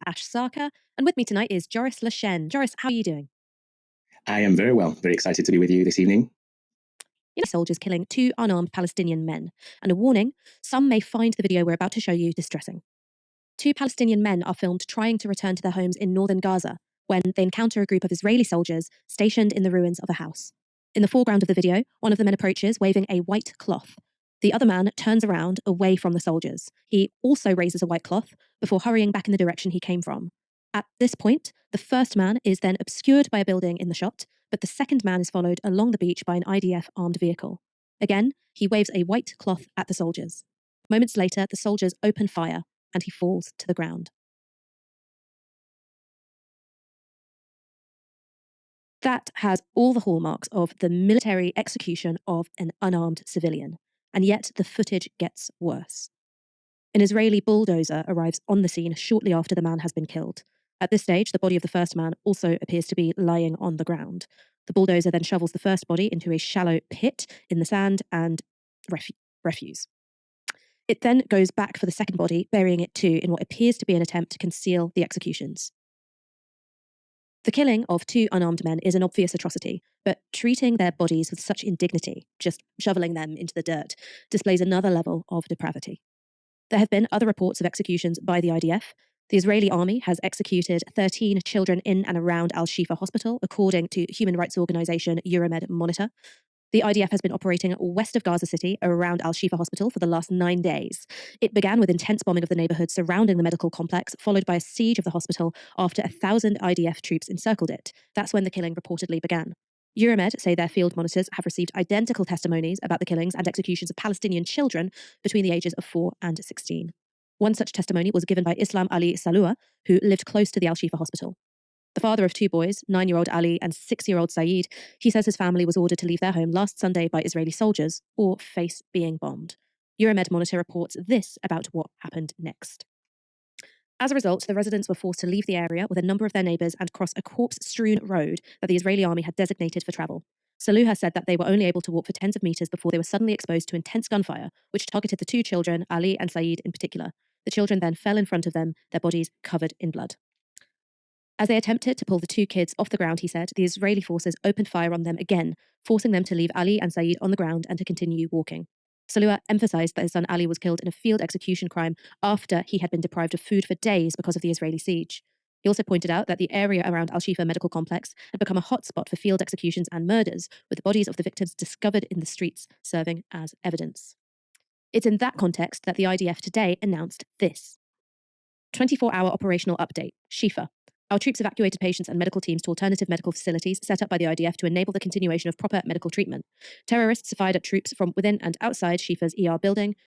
Ash Sarkar, and with me tonight is Joris Lashen. Joris, how are you doing? I am very well, very excited to be with you this evening. Soldiers killing 2 unarmed Palestinian men. And a warning, some may find the video we're about to show you distressing. 2 Palestinian men are filmed trying to return to their homes in northern Gaza when they encounter a group of Israeli soldiers stationed in the ruins of a house. In the foreground of the video, one of the men approaches waving a white cloth. The other man turns around away from the soldiers. He also raises a white cloth before hurrying back in the direction he came from. At this point, the first man is then obscured by a building in the shot, but the second man is followed along the beach by an IDF armed vehicle. Again, he waves a white cloth at the soldiers. Moments later, the soldiers open fire and he falls to the ground. That has all the hallmarks of the military execution of an unarmed civilian, and yet the footage gets worse. An Israeli bulldozer arrives on the scene shortly after the man has been killed. At this stage, the body of the first man also appears to be lying on the ground. The bulldozer then shovels the first body into a shallow pit in the sand and refuse. It then goes back for the second body, burying it too in what appears to be an attempt to conceal the executions. The killing of 2 unarmed men is an obvious atrocity, but treating their bodies with such indignity, just shoveling them into the dirt, displays another level of depravity. There have been other reports of executions by the IDF. The Israeli army has executed 13 children in and around Al-Shifa hospital, according to human rights organisation Euromed Monitor. The IDF has been operating west of Gaza City around Al-Shifa hospital for the last 9 days. It began with intense bombing of the neighbourhood surrounding the medical complex, followed by a siege of the hospital after 1,000 IDF troops encircled it. That's when the killing reportedly began. Euromed say their field monitors have received identical testimonies about the killings and executions of Palestinian children between the ages of 4 and 16. One such testimony was given by Islam Ali Salua, who lived close to the Al-Shifa hospital. The father of 2 boys, 9-year-old Ali and 6-year-old Saeed, he says his family was ordered to leave their home last Sunday by Israeli soldiers or face being bombed. Euromed Monitor reports this about what happened next. As a result, the residents were forced to leave the area with a number of their neighbours and cross a corpse-strewn road that the Israeli army had designated for travel. Saluha said that they were only able to walk for tens of metres before they were suddenly exposed to intense gunfire, which targeted the 2 children, Ali and Saeed in particular. The children then fell in front of them, their bodies covered in blood. As they attempted to pull the 2 kids off the ground, he said, the Israeli forces opened fire on them again, forcing them to leave Ali and Saeed on the ground and to continue walking. Salua emphasised that his son Ali was killed in a field execution crime after he had been deprived of food for days because of the Israeli siege. He also pointed out that the area around Al-Shifa Medical Complex had become a hotspot for field executions and murders, with the bodies of the victims discovered in the streets serving as evidence. It's in that context that the IDF today announced this. 24-hour operational update, Shifa. Our troops evacuated patients and medical teams to alternative medical facilities set up by the IDF to enable the continuation of proper medical treatment. Terrorists fired at troops from within and outside Shifa's ER building,